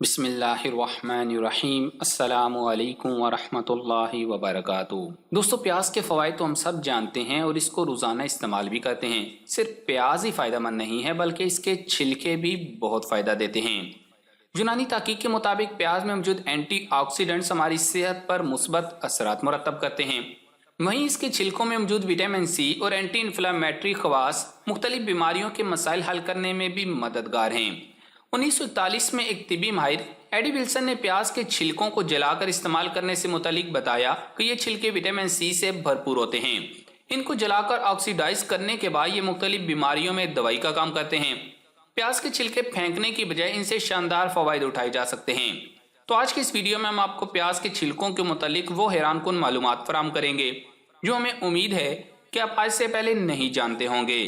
بسم اللہ الرحمن الرحیم۔ السلام علیکم ورحمۃ اللہ وبرکاتہ۔ دوستو، پیاز کے فوائد تو ہم سب جانتے ہیں اور اس کو روزانہ استعمال بھی کرتے ہیں۔ صرف پیاز ہی فائدہ مند نہیں ہے بلکہ اس کے چھلکے بھی بہت فائدہ دیتے ہیں۔ یونانی تحقیق کے مطابق پیاز میں موجود اینٹی آکسیڈنٹس ہماری صحت پر مثبت اثرات مرتب کرتے ہیں۔ وہیں اس کے چھلکوں میں موجود وٹامن سی اور اینٹی انفلیمیٹری خواص مختلف بیماریوں کے مسائل حل کرنے میں بھی مددگار ہیں۔ 1941 میں ایک طبی ماہر ایڈی ولسن نے پیاز کے چھلکوں کو جلا کر استعمال کرنے سے متعلق بتایا کہ یہ چھلکے وٹامن سی سے بھرپور ہوتے ہیں۔ ان کو جلا کر آکسیڈائز کرنے کے بعد یہ مختلف بیماریوں میں دوائی کا کام کرتے ہیں۔ پیاز کے چھلکے پھینکنے کی بجائے ان سے شاندار فوائد اٹھائے جا سکتے ہیں۔ تو آج کی اس ویڈیو میں ہم آپ کو پیاز کے چھلکوں کے متعلق وہ حیران کن معلومات فراہم کریں گے جو ہمیں امید ہے کہ آپ آج سے پہلے نہیں جانتے ہوں گے۔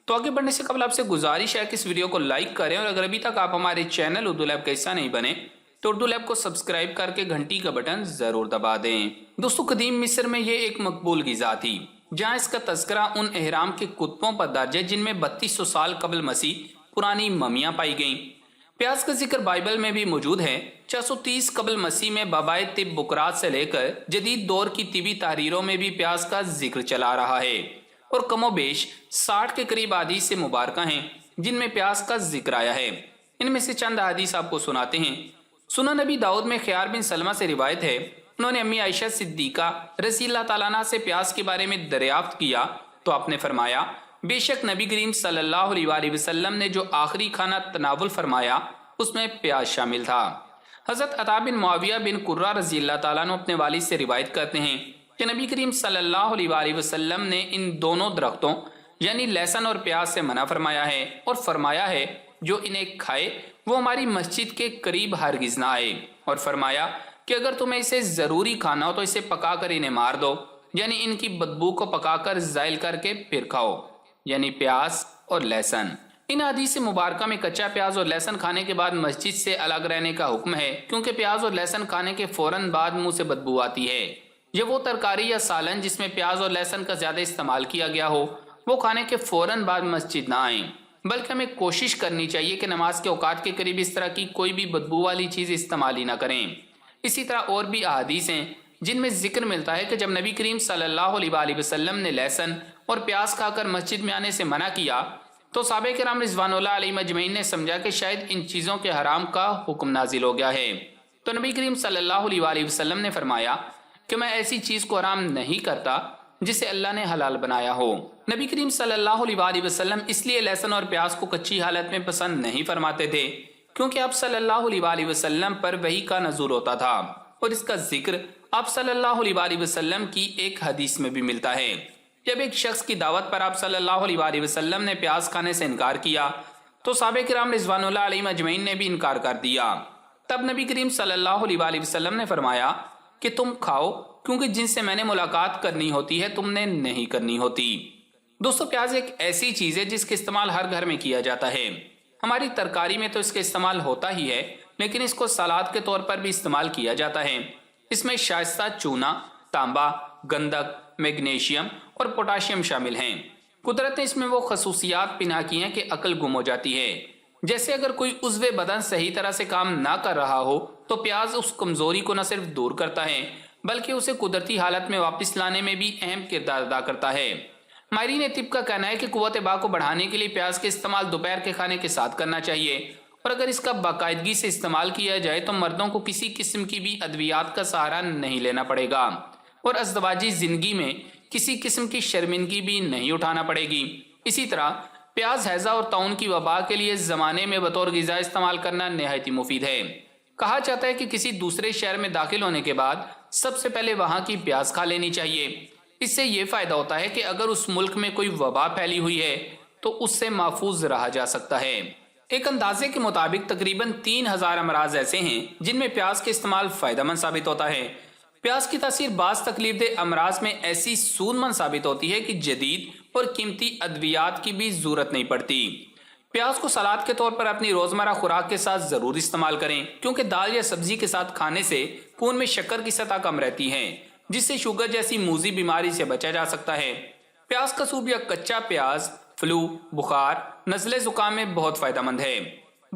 تو آگے بڑھنے سے قبل آپ سے گزارش ہے کہ اس ویڈیو کو لائک کریں، اور اگر ابھی تک آپ ہمارے چینل اردو لیب کا حصہ نہیں بنے تو اردو لیب کو سبسکرائب کر کے گھنٹی کا بٹن ضرور دبا دیں۔ دوستو، قدیم مصر میں یہ ایک مقبول غذا تھی، جہاں اس کا تذکرہ ان اہرام کے کتبوں پر درج ہے جن میں 3200 سال قبل مسیح پرانی ممیاں پائی گئیں۔ پیاز کا ذکر بائبل میں بھی موجود ہے۔ 630 قبل مسیح میں بابائے طب بقراط سے لے کر جدید دور کی طبی تحریروں میں بھی پیاز کا ذکر چلا رہا ہے، اور کم و بیش 60 کے قریب احادیث مبارکہ ہیں جن میں پیاز کا ذکر آیا ہے۔ ان میں سے چند احادیث آپ کو سناتے ہیں۔ سنن نبی داؤد میں خیار بن سلمہ سے روایت ہے، انہوں نے امی عائشہ صدیقہ رضی اللہ تعالیٰ عنہ سے پیاز کے بارے میں دریافت کیا تو آپ نے فرمایا، بے شک نبی کریم صلی اللہ علیہ وآلہ وسلم نے جو آخری کھانا تناول فرمایا اس میں پیاز شامل تھا۔ حضرت عطا بن معاویہ بن قرہ رضی اللہ تعالیٰ عنہ اپنے والد سے روایت کرتے ہیں کہ نبی کریم صلی اللہ علیہ وآلہ وسلم نے ان دونوں درختوں یعنی لہسن اور پیاز سے منع فرمایا ہے، اور فرمایا ہے جو انہیں کھائے وہ ہماری مسجد کے قریب ہرگز نہ آئے، اور فرمایا کہ اگر تمہیں اسے ضروری کھانا ہو تو اسے پکا کر انہیں مار دو، یعنی ان کی بدبو کو پکا کر زائل کر کے پھر کھاؤ، یعنی پیاز اور لہسن۔ ان حدیث مبارکہ میں کچا پیاز اور لہسن کھانے کے بعد مسجد سے الگ رہنے کا حکم ہے، کیونکہ پیاز اور لہسن کھانے کے فوراً بعد منہ سے بدبو آتی ہے۔ یہ وہ ترکاری یا سالن جس میں پیاز اور لہسن کا زیادہ استعمال کیا گیا ہو وہ کھانے کے فوراً بعد مسجد نہ آئیں، بلکہ ہمیں کوشش کرنی چاہیے کہ نماز کے اوقات کے قریب اس طرح کی کوئی بھی بدبو والی چیز استعمال ہی نہ کریں۔ اسی طرح اور بھی احادیث ہیں جن میں ذکر ملتا ہے کہ جب نبی کریم صلی اللہ علیہ وآلہ وسلم نے لہسن اور پیاز کھا کر مسجد میں آنے سے منع کیا تو صحابہ کرام رضوان اللہ علیہم اجمعین نے سمجھا کہ شاید ان چیزوں کے حرام کا حکم نازل ہو گیا ہے، تو نبی کریم صلی اللہ علیہ وآلہ وسلم نے فرمایا کہ میں ایسی چیز کو حرام نہیں کرتا جسے اللہ نے حلال بنایا ہو۔ نبی کریم صلی اللہ علیہ وآلہ وسلم اس لیے لہسن اور پیاز کو کچی حالت میں پسند نہیں فرماتے تھے کیونکہ آپ صلی اللہ علیہ وآلہ وسلم پر وحی کا نزول ہوتا تھا، اور اس کا ذکر آپ صلی اللہ علیہ وآلہ وسلم کی ایک حدیث میں بھی ملتا ہے۔ جب ایک شخص کی دعوت پر آپ صلی اللہ علیہ وآلہ وسلم نے پیاز کھانے سے انکار کیا تو صحابہ کرام رضوان اللہ علیہم اجمعین نے بھی انکار کر دیا۔ تب نبی کریم صلی اللہ علیہ وآلہ وسلم نے فرمایا کہ تم کھاؤ، کیونکہ جن سے میں نے ملاقات کرنی ہوتی ہے تم نے نہیں کرنی ہوتی۔ دوستو، پیاز ایک ایسی چیز ہے جس کا استعمال ہر گھر میں کیا جاتا ہے۔ ہماری ترکاری میں تو اس کا استعمال ہوتا ہی ہے، لیکن اس کو سلاد کے طور پر بھی استعمال کیا جاتا ہے۔ اس میں شائستہ چونا، تانبا، گندھک، میگنیشیم اور پوٹاشیم شامل ہیں۔ قدرت نے اس میں وہ خصوصیات پنہا کی ہیں کہ عقل گم ہو جاتی ہے۔ جیسے اگر کوئی عضو بدن صحیح طرح سے کام نہ کر رہا ہو تو پیاز اس کمزوری کو نہ صرف دور کرتا ہے بلکہ اسے قدرتی حالت میں واپس لانے میں بھی اہم کردار ادا کرتا ہے۔ ماہرین طب کا کہنا ہے کہ قوت باہ کو بڑھانے کے لیے پیاز کے استعمال دوپہر کے کھانے کے ساتھ کرنا چاہیے، اور اگر اس کا باقاعدگی سے استعمال کیا جائے تو مردوں کو کسی قسم کی بھی ادویات کا سہارا نہیں لینا پڑے گا، اور ازدواجی زندگی میں کسی قسم کی شرمندگی بھی نہیں اٹھانا پڑے گی۔ اسی طرح پیاز ہیضہ اور طاعون کی وبا کے لیے زمانے میں بطور غذا استعمال کرنا نہایت مفید ہے۔ کہا جاتا ہے کہ کسی دوسرے شہر میں داخل ہونے کے بعد سب سے پہلے وہاں کی پیاز کھا لینی چاہیے۔ اس سے یہ فائدہ ہوتا ہے کہ اگر اس ملک میں کوئی وبا پھیلی ہوئی ہے تو اس سے محفوظ رہا جا سکتا ہے۔ ایک اندازے کے مطابق تقریباً 3000 امراض ایسے ہیں جن میں پیاز کے استعمال فائدہ مند ثابت ہوتا ہے۔ پیاز کی تاثیر بعض تکلیف دہ امراض میں ایسی سود مند ثابت ہوتی ہے کہ جدید اور قیمتی ادویات کی بھی ضرورت نہیں پڑتی۔ پیاز کو سلاد کے طور پر اپنی روزمرہ خوراک کے ساتھ ضرور استعمال کریں، کیونکہ دال یا سبزی کے ساتھ کھانے سے خون میں شکر کی سطح کم رہتی ہے، جس سے شوگر جیسی موذی بیماری سے بچا جا سکتا ہے۔ پیاز کا سوپ یا کچا پیاز فلو، بخار، نزلے زکام میں بہت فائدہ مند ہے۔